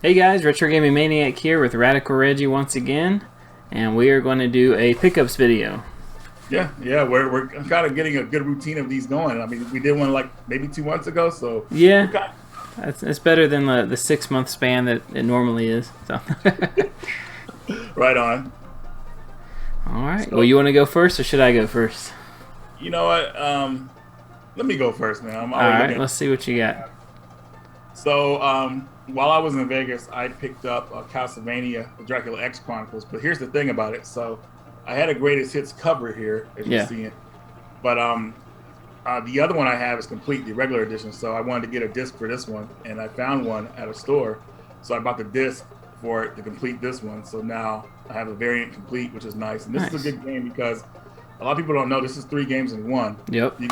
Hey guys, RetroGamingManiac here with Radical Reggie once again, and we are going to do a pickups video. Yeah, we're kind of getting a good routine of these going. I mean, we did one like maybe 2 months ago, so Yeah, it's better than the 6 month span that it normally is. So. Right on. All right. So, Well, you want to go first, or should I go first? you know what? Let me go first, man. I'm All already right. looking. Let's see what you got. So, while I was in Vegas, I picked up Castlevania: The Dracula X Chronicles. But here's the thing about it. So, I had a greatest hits cover here, as you're seeing. But the other one I have is complete, the regular edition. So I wanted to get a disc for this one, and I found one at a store. So I bought the disc for it to complete this one. So now I have a variant complete, which is nice. And this is a good game because a lot of people don't know this is 3 games in one. Yep. You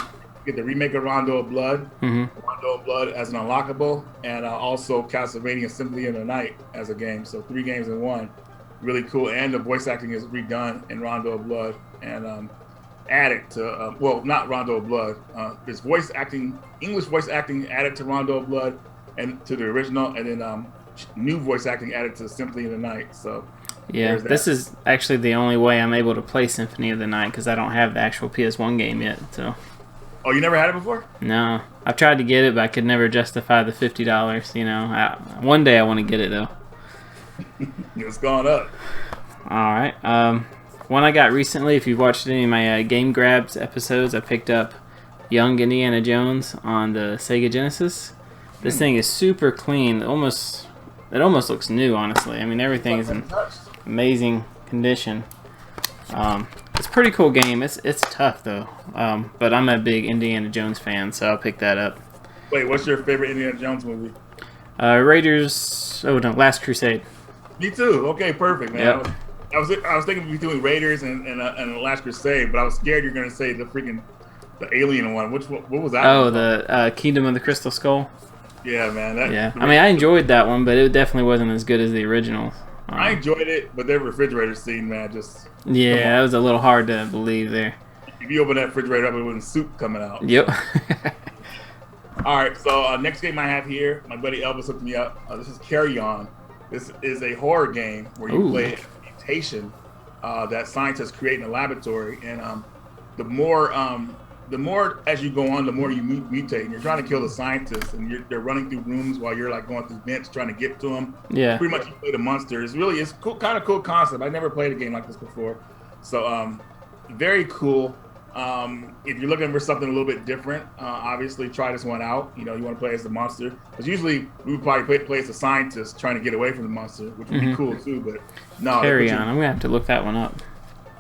get the remake of Rondo of Blood, Rondo of Blood as an unlockable, and also Castlevania Symphony of the Night as a game. So 3 games in one. Really cool. And the voice acting is redone in Rondo of Blood and added to, well, not Rondo of Blood. There's voice acting, English voice acting added to Rondo of Blood and to the original, and then new voice acting added to Symphony of the Night. So yeah, this is actually the only way I'm able to play Symphony of the Night because I don't have the actual PS1 game yet. So. Oh, you never had it before? No, I've tried to get it, but I could never justify the $50. You know, one day I want to get it though. It's gone up. All right. One I got recently, if you've watched any of my Game Grabs episodes, I picked up Young Indiana Jones on the Sega Genesis. This thing is super clean. It almost looks new, honestly. I mean, everything is in amazing condition. It's a pretty cool game. It's tough though. But I'm a big Indiana Jones fan, so I'll pick that up. Wait, what's your favorite Indiana Jones movie? Raiders. Oh no, Last Crusade. Me too. Okay, perfect, man. Yep. I was thinking between Raiders and The Last Crusade, but I was scared you're gonna say the alien one. What was that? Oh, the Kingdom of the Crystal Skull. Yeah, man. I mean, I enjoyed that one, but it definitely wasn't as good as the original. I enjoyed it, but their refrigerator scene, man, just that was a little hard to believe there. If you open that refrigerator up, it was soup coming out. Yep. All right, so next game I have here, my buddy Elvis hooked me up. This is Carry On. This is a horror game where you play a mutation that scientists create in a laboratory, and the more as you go on, the more you mutate, and you're trying to kill the scientists, and they're running through rooms while you're like going through vents trying to get to them. Yeah. Pretty much you play the monster. It's cool, kind of cool concept. I never played a game like this before, so very cool. If you're looking for something a little bit different, obviously try this one out. You know, you want to play as the monster, because usually we would probably play as a scientist trying to get away from the monster, which would be cool too. But no, Carry On. I'm gonna have to look that one up.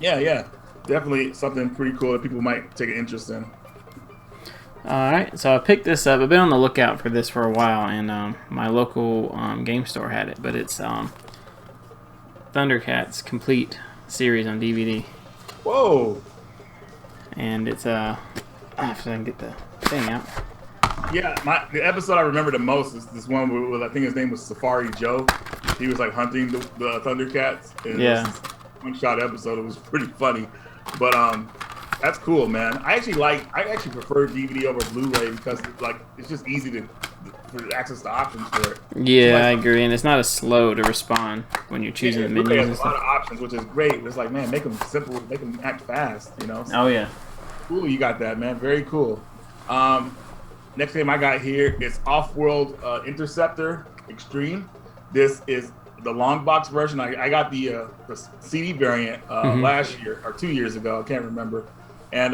Yeah, definitely something pretty cool that people might take an interest in. All right, so I picked this up. I've been on the lookout for this for a while, and my local game store had it, but it's Thundercats Complete series on DVD. Whoa! And it's I have to get the thing out. Yeah, the episode I remember the most is this one with I think his name was Safari Joe. He was like hunting the Thundercats. And yeah. One-shot episode. It was pretty funny, but that's cool, man. I actually prefer DVD over Blu-ray because it's just easy to access the options for it. Yeah, I agree, and it's not as slow to respond when you're choosing the menus. Blu-ray has a lot of options, which is great. It's like, man, make them simple, make them act fast, you know. Oh yeah. Cool, you got that, man. Very cool. Next game I got here is Off-World Interceptor Extreme. This is the long box version. I got the CD variant last year or 2 years ago. I can't remember. And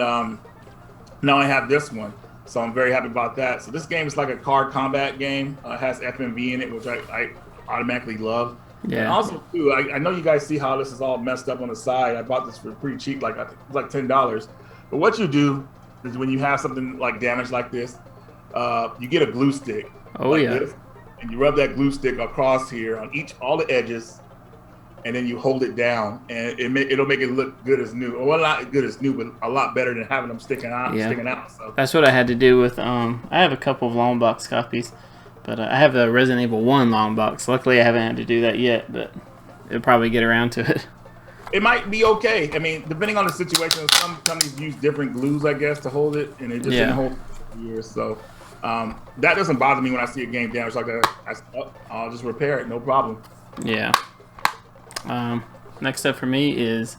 now I have this one, so I'm very happy about that. So this game is like a card combat game. It has FMV in it, which I automatically love. Yeah. And also, too, I know you guys see how this is all messed up on the side. I bought this for pretty cheap, I think it was like $10. But what you do is when you have something like damage like this, you get a glue stick. Oh like yeah. this, and you rub that glue stick across here on all the edges, and then you hold it down, and it'll make it look good as new. Well, not good as new, but a lot better than having them sticking out. So that's what I had to do with. I have a couple of long box copies, but I have the Resident Evil 1 long box. Luckily, I haven't had to do that yet, but it'll probably get around to it. It might be okay. I mean, depending on the situation, some companies use different glues, I guess, to hold it, and it just didn't hold for years. So That doesn't bother me when I see a game damaged like that. I'll just repair it, no problem. Yeah. Next up for me is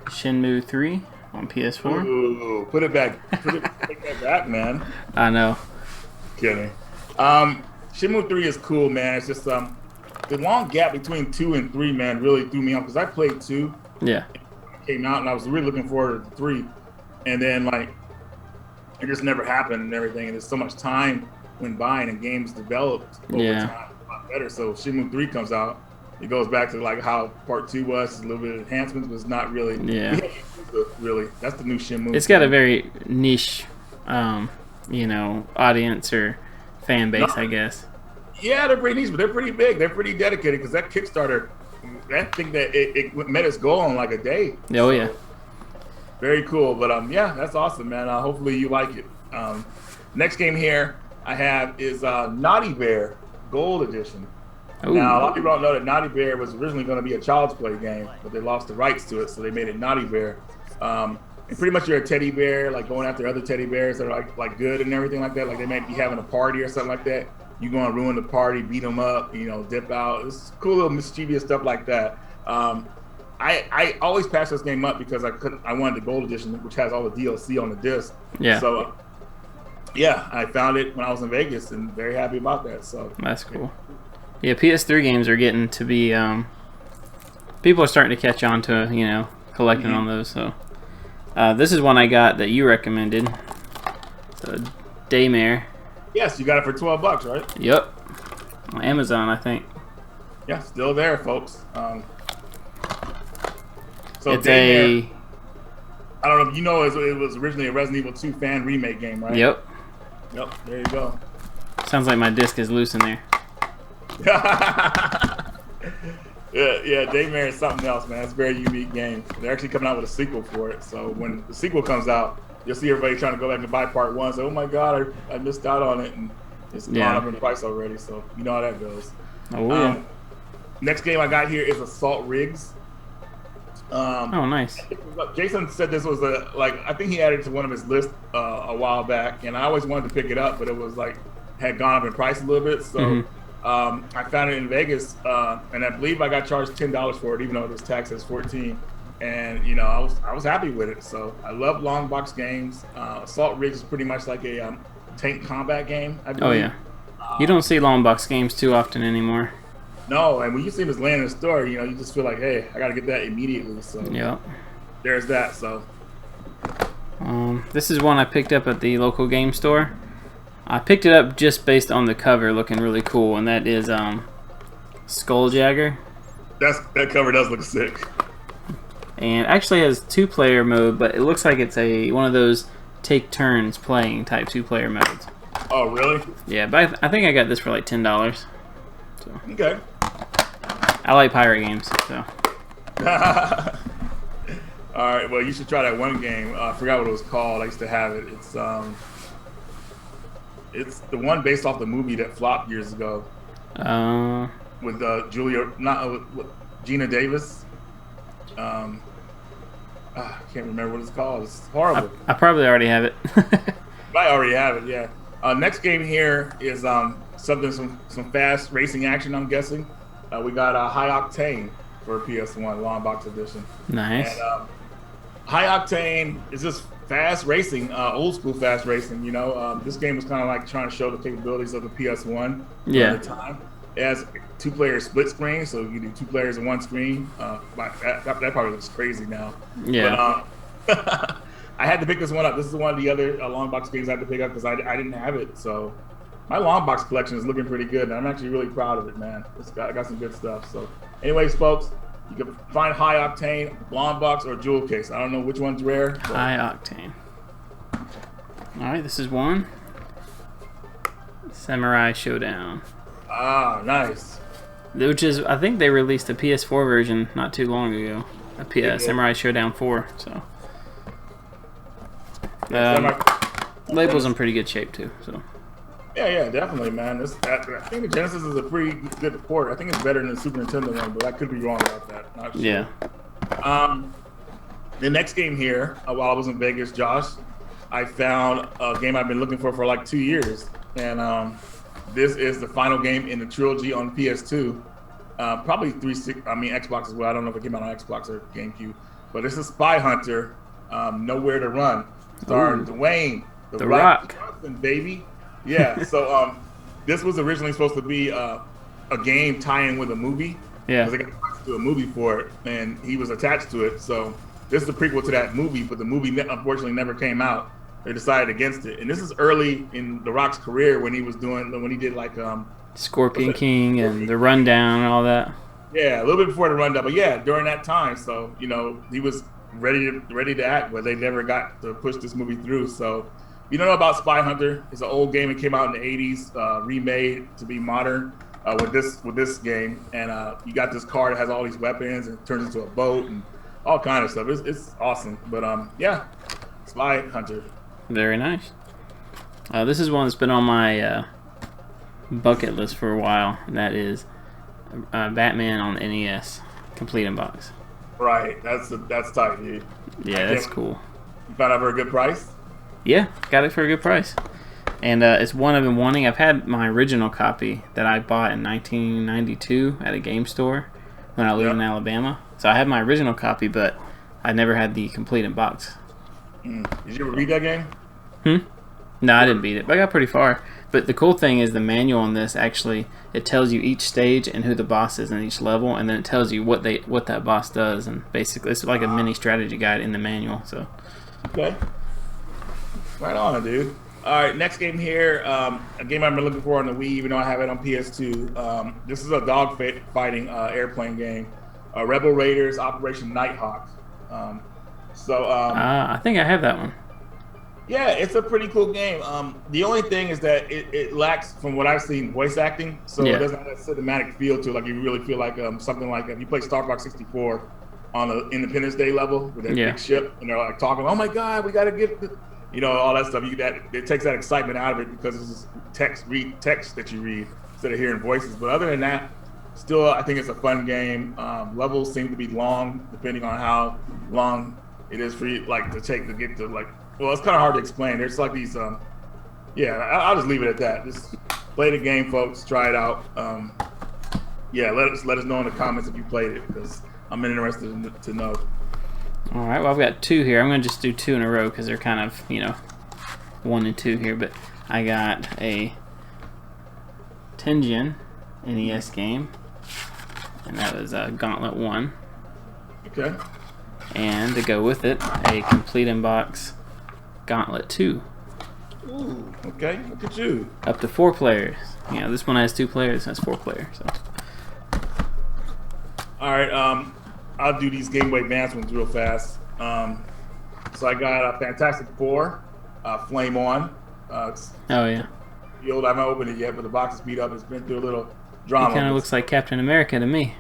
Shenmue 3 on PS4. Ooh, put it back. Take that back, man. I know. Kidding. Shenmue 3 is cool, man. It's just the long gap between 2 and 3, man, really threw me off because I played 2. Yeah. Came out and I was really looking forward to 3, and then like it just never happened and everything. And there's so much time went by and games developed over time a lot better. So Shenmue 3 comes out. It goes back to like how part 2 was, a little bit of enhancements, but it's not really. Yeah. Really, that's the new Shenmue. It's got a very niche, audience or fan base, I guess. Yeah, they're pretty niche, but they're pretty big. They're pretty dedicated because that Kickstarter, I think that it met its goal in like a day. Oh, yeah. Very cool. But yeah, that's awesome, man. Hopefully you like it. Next game here I have is Naughty Bear Gold Edition. Ooh. Now, a lot of people don't know that Naughty Bear was originally going to be a Child's Play game, but they lost the rights to it, so they made it Naughty Bear. And pretty much you're a teddy bear, like going after other teddy bears that are like good and everything like that. Like they might be having a party or something like that. You go and ruin the party, beat them up, dip out. It's cool little mischievous stuff like that. I always pass this game up because I wanted the Gold Edition, which has all the DLC on the disc. Yeah. So yeah, I found it when I was in Vegas and very happy about that. So that's cool. Yeah, PS3 games are getting to be people are starting to catch on to collecting on those. So this is one I got that you recommended. Daymare. Yes, you got it for $12, right? Yep. On Amazon, I think. Yeah, still there, folks. So it's Daymare, I don't know if you know, it was originally a Resident Evil 2 fan remake game, right? Yep. Yep, there you go. Sounds like my disc is loose in there. Yeah, Daymare is something else, man. It's a very unique game. They're actually coming out with a sequel for it. So when the sequel comes out, you'll see everybody trying to go back and buy part 1. So, oh my God, I missed out on it, and it's gone up in price already. So you know how that goes. Oh yeah. Next game I got here is Assault Rigs. Oh, nice. Jason said this was I think he added it to one of his lists a while back, and I always wanted to pick it up, but it was had gone up in price a little bit. So I found it in Vegas, and I believe I got charged $10 for it, even though this tax is $14. And I was happy with it. So I love long box games. Assault Rigs is pretty much like a tank combat game, I believe. Oh yeah. You don't see long box games too often anymore. No, and when you see this land in the store, you just feel like, hey, I got to get that immediately. So yeah, there's that. So this is one I picked up at the local game store. I picked it up just based on the cover looking really cool, and that is Skulljagger. That cover does look sick. And actually has 2-player mode, but it looks like it's one of those take turns playing type 2-player modes. Oh, really? Yeah, but I think I got this for like $10. So. Okay. I like pirate games, so. All right, well, you should try that one game. I forgot what it was called. I used to have it. It's the one based off the movie that flopped years ago. With Gina Davis. I can't remember what it's called. It's horrible. I probably already have it. I already have it, yeah. Next game here is some fast racing action, I'm guessing. We got High Octane for PS1 long box edition. Nice. And High Octane is just fast racing, old school fast racing. This game was kind of like trying to show the capabilities of the PS1 at the time. It has 2-player split screen, so you do 2 players in one screen. That probably looks crazy now. Yeah. But, I had to pick this one up. This is one of the other long box games I had to pick up because I didn't have it. So my long box collection is looking pretty good, and I'm actually really proud of it, man. I got some good stuff. So, anyways, folks, you can find High Octane, long box, or jewel case. I don't know which one's rare. High Octane. All right, this is one. Samurai Showdown. Ah, nice. Which is, I think they released a PS4 version not too long ago. Samurai Showdown 4. So. Label's in pretty good shape too. So. Yeah, definitely, man. I think the Genesis is a pretty good port. I think it's better than the Super Nintendo one, but I could be wrong about that. Not sure. Yeah. The next game here, while I was in Vegas, Josh, I found a game I've been looking for like 2 years. and this is the final game in the trilogy on PS2. Probably Xbox as well. I don't know if it came out on Xbox or GameCube, but this is Spy Hunter, Nowhere to Run, starring Dwayne the Rock Johnson, baby. Yeah. So this was originally supposed to be a game tie-in with a movie. Yeah. Because they got to do a movie for it, and he was attached to it. So this is the prequel to that movie, but the movie unfortunately never came out. They decided against it, and this is early in The Rock's career when he did like Scorpion King and The Rundown and all that. Yeah, a little bit before The Rundown, but yeah, during that time. So he was ready to act, but they never got to push this movie through. So you don't know about Spy Hunter. It's an old game. It came out in the '80s, remade to be modern with this game, and you got this car that has all these weapons and it turns into a boat and all kind of stuff. It's awesome, but yeah, Spy Hunter. Very nice. This is one that's been on my bucket list for a while, and that is Batman on the NES, complete in box. Right, that's tight, dude. Yeah, that's cool. You found out for a good price? Yeah, got it for a good price. And it's one I've been wanting. I've had my original copy that I bought in 1992 at a game store when I lived in Alabama. So I had my original copy, but I never had the complete in box. Did you ever beat that game? No, I didn't beat it, but I got pretty far. But the cool thing is the manual on this actually, it tells you each stage and who the boss is in each level, and then it tells you what that boss does, and basically it's like a mini strategy guide in the manual. So okay, right on, dude. All right, next game here, a game I've been looking for on the Wii, even though I have it on PS2. This is a dog fighting airplane game, Rebel Raiders Operation Nighthawk. I think I have that one. Yeah, it's a pretty cool game. The only thing is that it lacks, from what I've seen, voice acting. So it doesn't have that cinematic feel to it. Like you really feel like something like if you play Star Fox 64 on the Independence Day level with that big ship, and they're like talking, "Oh my God, we got to get," all that stuff. It takes that excitement out of it because it's just text that you read instead of hearing voices. But other than that, still, I think it's a fun game. Levels seem to be long, depending on how long it is for you, like to get to like. Well, it's kind of hard to explain. There's like these, I'll just leave it at that. Just play the game, folks. Try it out. Let us know in the comments if you played it, because I'm interested to know. All right, well, I've got two here. I'm going to just do two in a row because they're kind of, 1 and 2 here. But I got a Tengen NES game, and that was Gauntlet 1. Okay. And to go with it, a complete in box Gauntlet 2. Ooh, okay, look at you. Up to 4 players. This one has 2 players, this has 4 players. So. All right, I'll do these Game Boy Advance ones real fast. So I got a Fantastic Four, Flame On. Oh yeah. I haven't opened it yet, but the box is beat up. It's been through a little drama. It kind of looks like Captain America to me.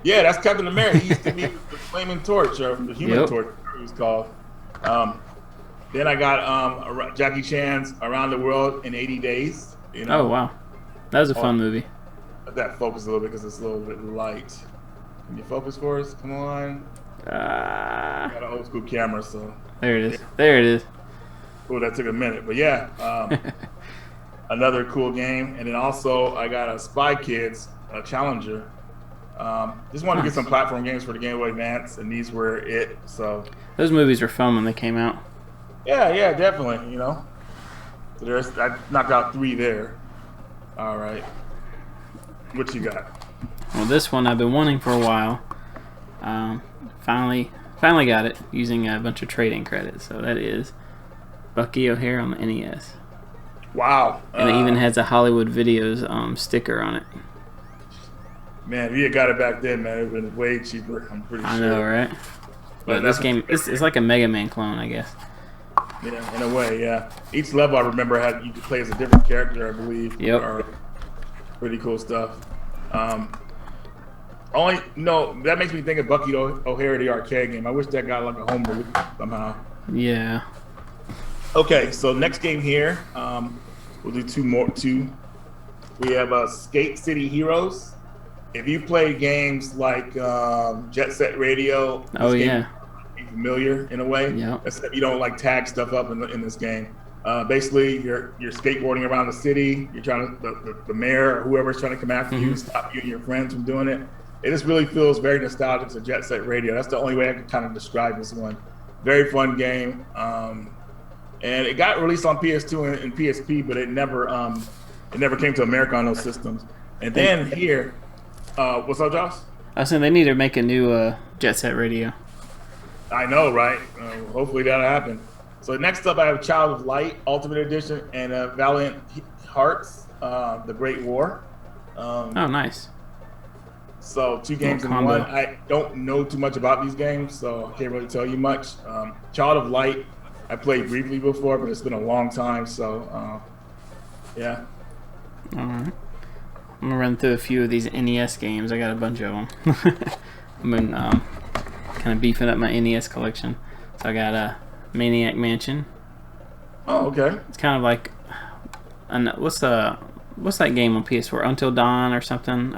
Yeah, that's Captain America. He used to be the Flaming Torch, or the Human Torch, it was called. Then I got Jackie Chan's Around the World in 80 Days. Oh, wow. That was a fun movie. Let that focus a little bit because it's a little bit light. Can you focus for us? Come on. Got an old school camera, so. There it is. There it is. Oh, that took a minute. But yeah, another cool game. And then also I got a Spy Kids Challenger. Just wanted to get some platform games for the Game Boy Advance, and these were it. So those movies were fun when they came out. Yeah, definitely. So I knocked out 3 there. All right, what you got? Well, this one I've been wanting for a while. Finally got it using a bunch of trading credits. So that is Bucky O'Hare on the NES. Wow! And it even has a Hollywood Videos sticker on it. Man, if you had got it back then, man, it would have been way cheaper. I'm pretty sure. I know, right? But this game, it's like a Mega Man clone, I guess. Yeah, in a way, yeah. Each level I remember you could play as a different character, I believe. Yep. Pretty cool stuff. That makes me think of Bucky O'Hare, the arcade game. I wish that got like a home release somehow. Yeah. Okay, so next game here, we'll do two. We have Skate City Heroes. If you play games like Jet Set Radio, oh yeah, familiar in a way. Yeah. Except you don't like tag stuff up in this game. Basically, you're skateboarding around the city. You're trying to the mayor or whoever's trying to come after you, stop you and your friends from doing it. It just really feels very nostalgic to Jet Set Radio. That's the only way I can kind of describe this one. Very fun game, and it got released on PS2 and PSP, but it never came to America on those systems. And then here, what's up, Josh? I was saying they need to make a new Jet Set Radio. I know, right? Hopefully that'll happen. So next up, I have Child of Light Ultimate Edition and Valiant Hearts, The Great War. Oh, nice. So 2 games in one. I don't know too much about these games, so I can't really tell you much. Child of Light, I played briefly before, but it's been a long time, so yeah. All right. I'm going to run through a few of these NES games. I got a bunch of them. I've been kind of beefing up my NES collection. So I got Maniac Mansion. Oh, okay. It's kind of like what's that game on PS4? Until Dawn or something?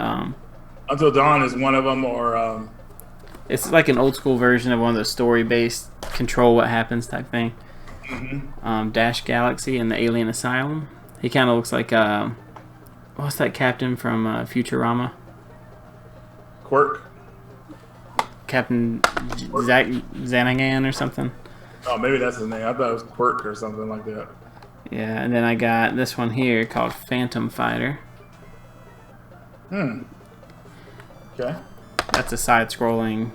Until Dawn is one of them, or it's like an old school version of one of those story-based control what happens type thing. Dash Galaxy and the Alien Asylum. He kind of looks like what's that captain from Futurama? Quirk. Captain Zanagan or something. Oh, maybe that's his name. I thought it was Quirk or something like that. Yeah, and then I got this one here called Phantom Fighter. Okay. That's a side-scrolling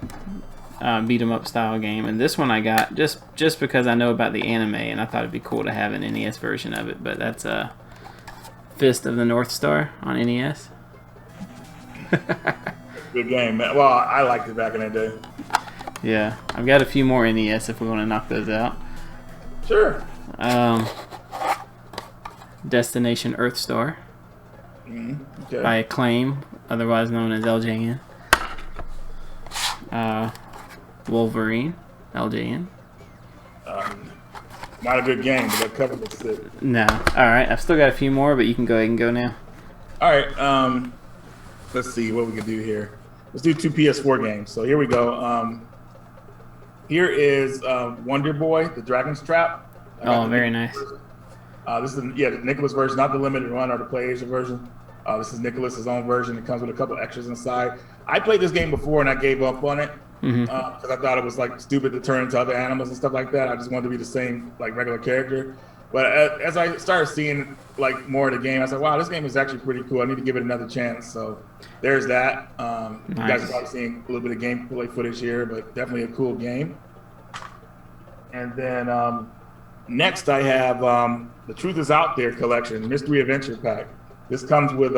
beat-em-up style game, and this one I got just because I know about the anime, and I thought it'd be cool to have an NES version of it. But that's Fist of the North Star on NES. Good game, man. Well, I liked it back in the day. Yeah, I've got a few more NES if we want to knock those out. Sure. Destination Earthstar. Okay. By Acclaim, otherwise known as LJN. Wolverine, LJN. Not a good game, but that cover looks sick. No. Alright, I've still got a few more, but you can go ahead and go now. Alright, let's see what we can do here. Let's do 2 PS4 games. So here we go. Here is Wonder Boy, The Dragon's Trap. Oh, very nice. This is the Nicholas version, not the limited run or the PlayStation version. This is Nicholas's own version. It comes with a couple extras inside. I played this game before and I gave up on it because I thought it was like stupid to turn into other animals and stuff like that. I just wanted to be the same like regular character. But as I started seeing like more of the game, I said, "Wow, this game is actually pretty cool. I need to give it another chance." So there's that. Nice. You guys are probably seeing a little bit of gameplay footage here, but definitely a cool game. And then next I have the Truth Is Out There collection, Mystery Adventure Pack. This comes with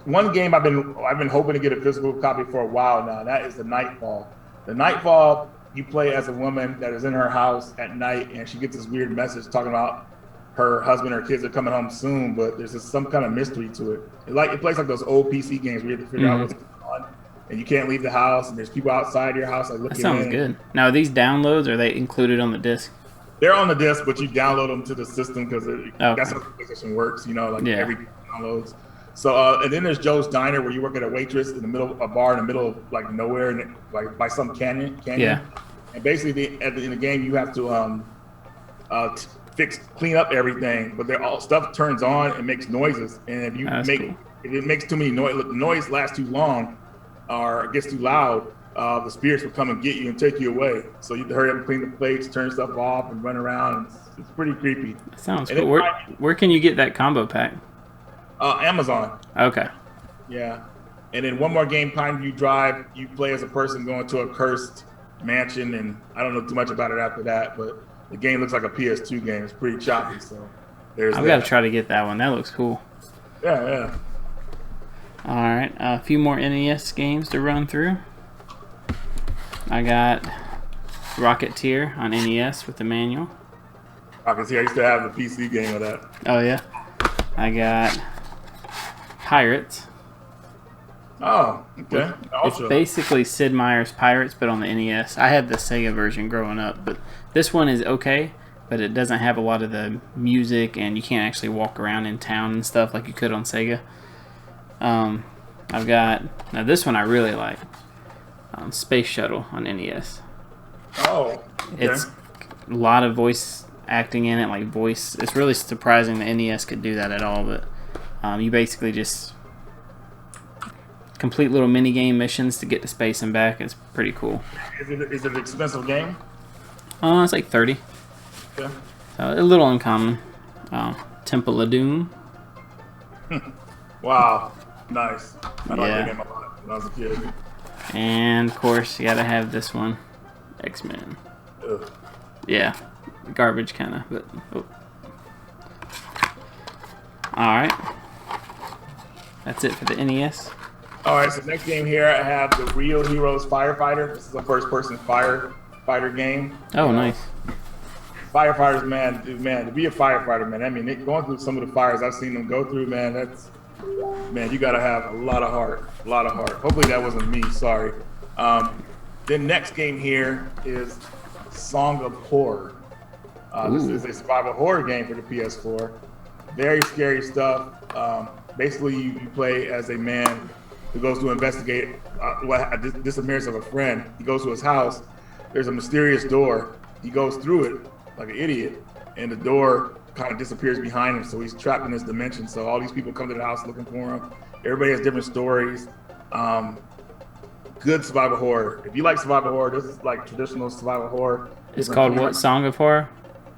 one game I've been hoping to get a physical copy for a while now. And that is the Nightfall. The Nightfall, you play as a woman that is in her house at night, and she gets this weird message talking about her husband or kids are coming home soon, but there's just some kind of mystery to it. It plays like those old PC games where you have to figure out what's going on, and you can't leave the house, and there's people outside your house like looking in. That sounds good. Now, are these downloads, or are they included on the disc? They're on the disc, but you download them to the system because that's how the PlayStation works, every downloads. So, and then there's Joe's Diner, where you work at a waitress in the middle of a bar in the middle of like nowhere, and like by some canyon. Yeah. And basically, at the end of the game, you have to clean up everything, but stuff turns on and makes noises, and if it makes too many noise lasts too long, or gets too loud, the spirits will come and get you and take you away. So you have to hurry up and clean the plates, turn stuff off, and run around. It's pretty creepy. That sounds cool. Where can you get that combo pack? Amazon. Okay. Yeah. And then one more game, Pine View Drive. You play as a person going to a cursed mansion, and I don't know too much about it after that, but the game looks like a PS2 game. It's pretty choppy, so there's I've got to try to get that one. That looks cool. Yeah. All right. A few more NES games to run through. I got Rocketeer on NES with the manual. Rocketeer, I used to have the PC game of that. Oh, yeah. I got Pirates. Oh, okay. It's basically Sid Meier's Pirates, but on the NES. I had the Sega version growing up, but this one is okay, but it doesn't have a lot of the music, and you can't actually walk around in town and stuff like you could on Sega. I've got, now this one I really like, Space Shuttle on NES. Oh, okay. a lot of voice acting in it, like voice. It's really surprising the NES could do that at all, but you basically just complete little mini game missions to get to space and back. It's pretty cool. Is it an expensive game? It's like 30. Yeah. So a little uncommon. Temple of Doom. Wow, nice. I like that game a lot when I was a kid. And of course, you gotta have this one, X-Men. Ugh. Yeah, garbage kind of, but. Oh. All right. That's it for the NES. All right, so next game here I have the Real Heroes Firefighter. This is a first-person firefighter game. Oh, nice. Firefighters, man, to be a firefighter, man. I mean, going through some of the fires I've seen them go through, man. Man, you gotta have a lot of heart, Hopefully that wasn't me. Sorry. The next game here is Song of Horror. This is a survival horror game for the PS4. Very scary stuff. Basically, you play as a man who goes to investigate the disappearance of a friend. He goes to his house. There's a mysterious door. He goes through it like an idiot, and the door kind of disappears behind him, so he's trapped in this dimension. So all these people come to the house looking for him. Everybody has different stories. Good survival horror. If you like survival horror, this is like traditional survival horror. It's called what? Song of Horror?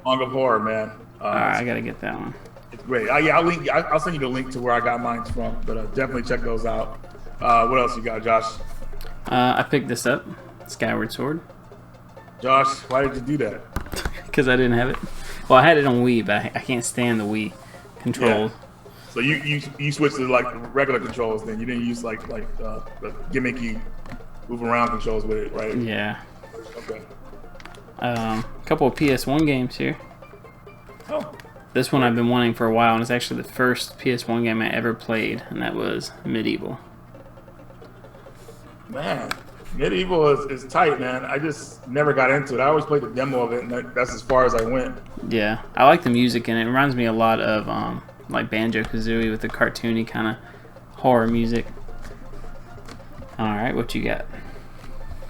Song of Horror, man. All right, I gotta get that one. It's great. I'll send you the link to where I got mine from, but definitely check those out. What else you got, Josh? I picked this up, Skyward Sword. Josh, why did you do that? Because I didn't have it. Well, I had it on Wii, but I can't stand the Wii controls. Yeah. So you switched to like regular controls, then you didn't use like the gimmicky move around controls with it, right? Yeah. Okay. A couple of PS1 games here. Oh. This one I've been wanting for a while, and it's actually the first PS1 game I ever played, and that was Medieval. Man, Medieval is tight, man. I just never got into it. I always played the demo of it, and that's as far as I went. Yeah, I like the music, and it reminds me a lot of like Banjo-Kazooie with the cartoony kind of horror music. All right, what you got?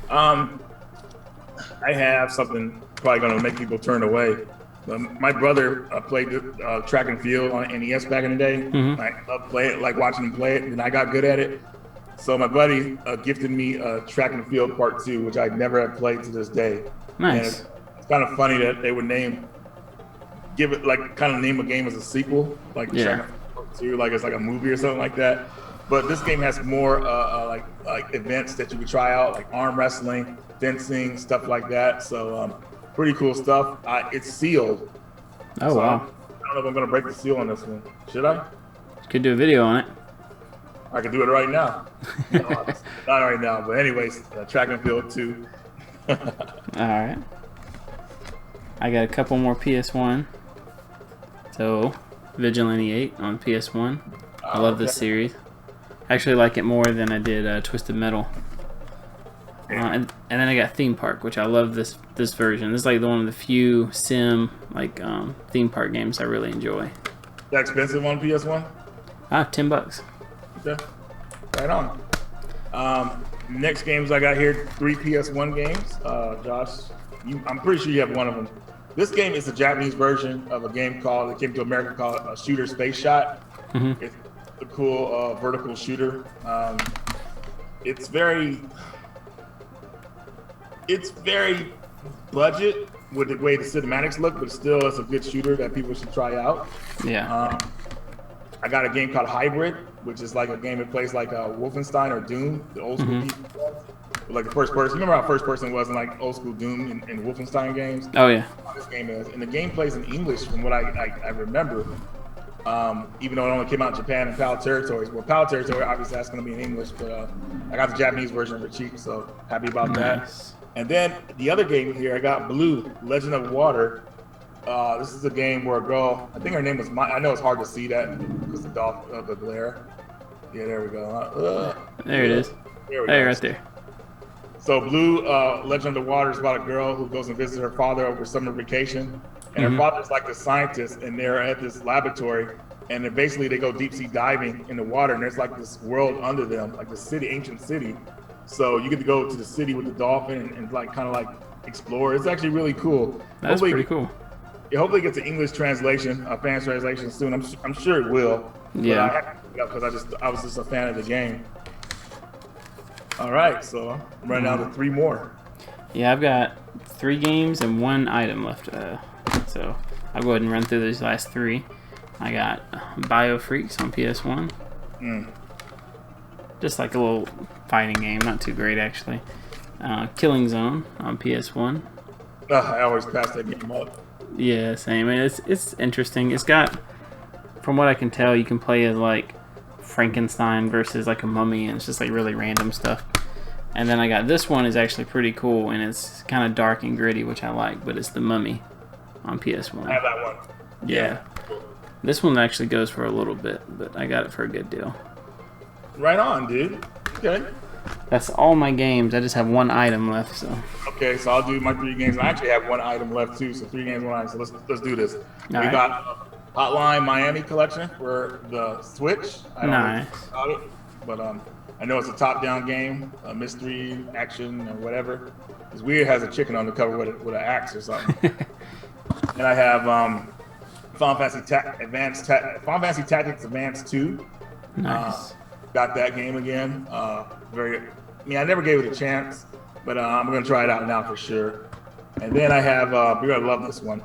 I have something probably going to make people turn away. My brother played track and field on NES back in the day. Mm-hmm. I loved playing it, like watching him play it, and I got good at it. So my buddy gifted me Track and Field Part 2, which I never have played to this day. Nice. And it's kind of funny that they would name a game as a sequel, like Track and Field Part 2, like it's like a movie or something like that. But this game has more like events that you could try out, like arm wrestling, fencing, stuff like that. So pretty cool stuff. It's sealed. Oh, so wow. I don't know if I'm going to break the seal on this one. Should I? Could do a video on it. I could do it right now. No, not right now, but anyways, Track and Field 2. All right. I got a couple more PS1. So, Vigilante 8 on PS1. I love this series. I actually like it more than I did Twisted Metal. And then I got Theme Park, which I love this version. This is like one of the few sim theme park games I really enjoy. Is that expensive on PS1? $10. Okay. Right on. Next games I got here, 3 PS1 games. Josh, I'm pretty sure you have one of them. This game is a Japanese version of a game that came to America called Shooter Space Shot. Mm-hmm. It's a cool vertical shooter. It's very budget with the way the cinematics look, but still it's a good shooter that people should try out. Yeah. I got a game called Hybrid, which is like a game that plays like Wolfenstein or Doom, the old school people. Like the first person. Remember how first person was in like old school Doom and Wolfenstein games? Oh yeah. This game is, and the game plays in English from what I remember. Even though it only came out in Japan and PAL territories. Well, PAL territory obviously that's going to be in English, but I got the Japanese version for cheap, so happy about that. And then the other game here, I got Blue, Legend of Water. This is a game where a girl, I think her name was I know it's hard to see that because of the glare. Yeah, there we go. There it is. There we go. Right there. So Blue, Legend of the Water is about a girl who goes and visits her father over summer vacation. And her father's like the scientist, and they're at this laboratory, and then basically they go deep sea diving in the water, and there's like this world under them, like the city, ancient city. So you get to go to the city with the dolphin and like kind of like explore. It's actually really cool. That's pretty cool. Yeah, hopefully it gets an English translation, a fan translation soon. I'm sure it will. Yeah. But I had to pick it up because I was just a fan of the game. All right, so I'm running down to 3 more. Yeah, I've got 3 games and 1 item left. So I'll go ahead and run through these last 3. I got Biofreaks on PS1. Just like a little fighting game, not too great actually. Killing Zone on PS1. I always pass that game up. Yeah, same. It's interesting. It's got, from what I can tell, you can play as like Frankenstein versus like a mummy, and it's just like really random stuff. And then I got this one is actually pretty cool, and it's kind of dark and gritty, which I like. But it's the Mummy on PS1. I have that one. Yeah. This one actually goes for a little bit, but I got it for a good deal. Right on, dude. Okay. That's all my games. I just have 1 item left, so. Okay, so I'll do my 3 games. I actually have 1 item left too, so 3 games, 1 item. So let's do this. We got Hotline Miami collection for the Switch. I don't know about it, but I know it's a top-down game, a mystery, action, or whatever. It's weird. It has a chicken on the cover with an axe or something. And I have Final Fantasy Tactics Advance 2. Nice. Got that game again. I never gave it a chance, but I'm gonna try it out now for sure. And then I have you're gonna love this one.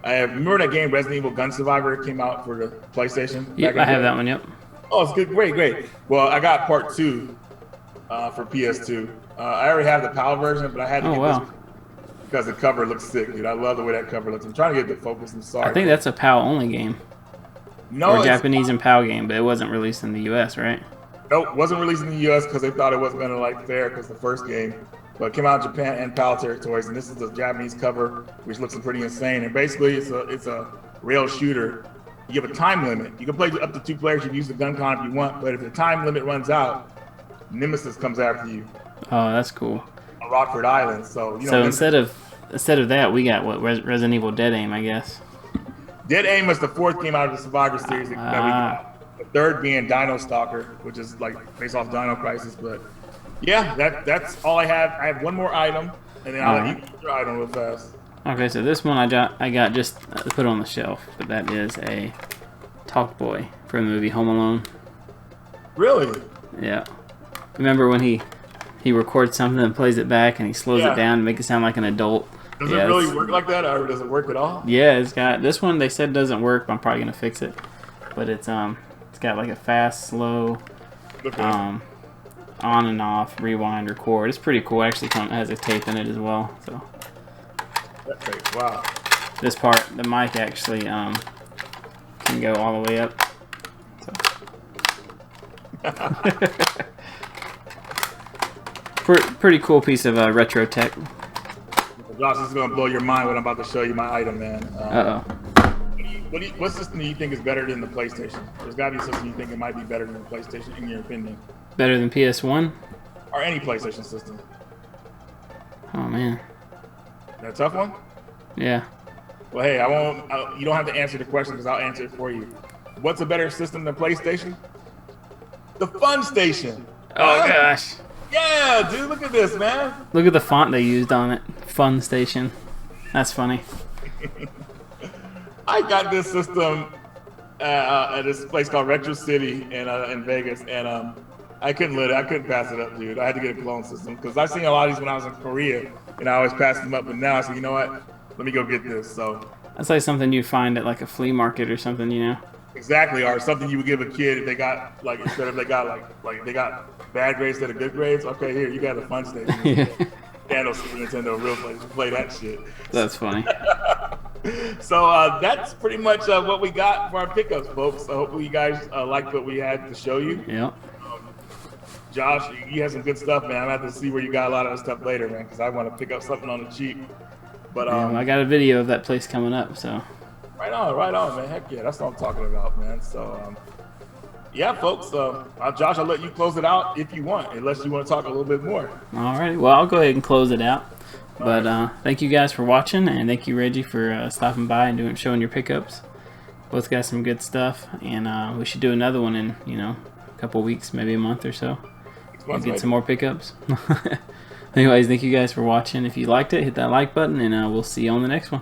Remember that game Resident Evil Gun Survivor came out for the PlayStation? Yep, I have that one. Yep. Oh, it's good. Great. Well, I got part 2 for PS2. I already have the PAL version, but I had to get this because the cover looks sick, dude. I love the way that cover looks. I'm trying to get the focus. I'm sorry. I think that's a PAL only game. No, or Japanese and PAL game, but it wasn't released in the US, right? Nope, wasn't released in the US because they thought it wasn't gonna like fare because the first game, but it came out in Japan and PAL territories, and this is the Japanese cover, which looks pretty insane. And basically, it's a rail shooter. You have a time limit. You can play up to 2 players. You can use the gun con if you want, but if the time limit runs out, Nemesis comes after you. Oh, that's cool. On Rockford Island. So instead of that, we got what Resident Evil Dead Aim, I guess. Dead Aim was the 4th game out of the Survivor series that we got. The 3rd being Dino Stalker, which is like based off Dino Crisis. But yeah, that's all I have. I have 1 more item, and then I'll let you get your item real fast. Okay, so this one I got just put on the shelf, but that is a Talk Boy from the movie Home Alone. Really? Yeah. Remember when he records something and plays it back, and he slows it down to make it sound like an adult? Does it really work like that, or does it work at all? Yeah, it's got this one. They said doesn't work, but I'm probably gonna fix it. But it's got like a fast, slow, on and off, rewind, record. It's pretty cool. It actually has a tape in it as well. So. That tape, wow. This part, the mic actually can go all the way up. So. Pretty cool piece of retro tech. Josh, this is gonna blow your mind when I'm about to show you my item, man. What system do you think is better than the PlayStation? There's gotta be a system you think it might be better than the PlayStation, in your opinion. Better than PS1? Or any PlayStation system. Oh man. That a tough one? Yeah. Well, hey, you don't have to answer the question because I'll answer it for you. What's a better system than PlayStation? The Fun Station. Oh gosh. Yeah, dude, look at this, man. Look at the font they used on it. Fun Station. That's funny. I got this system at this place called Retro City in Vegas, and I couldn't pass it up, dude. I had to get a clone system because I seen a lot of these when I was in Korea, and I always passed them up. But now I said, you know what? Let me go get this. So that's like something you'd find at like a flea market or something, you know? Exactly, or something you would give a kid if they got like instead of they got like they got bad grades instead of good grades. Okay, here you got a Fun Station. Yeah. Nintendo, Super Nintendo, real place. Play that shit. That's funny. So that's pretty much what we got for our pickups, folks. So hopefully you guys liked what we had to show you. Yeah. Josh, you had some good stuff, man. I'm going to have to see where you got a lot of that stuff later, man, because I want to pick up something on the cheap. But I got a video of that place coming up, so. Right on, man. Heck yeah, that's what I'm talking about, man. So, yeah, folks. Josh, I'll let you close it out if you want, unless you want to talk a little bit more. All right. Well, I'll go ahead and close it out. But thank you guys for watching, and thank you, Reggie, for stopping by and showing your pickups. Both got some good stuff, and we should do another one in, a couple weeks, maybe a month or so. Get some more pickups. Anyways, thank you guys for watching. If you liked it, hit that like button, and we'll see you on the next one.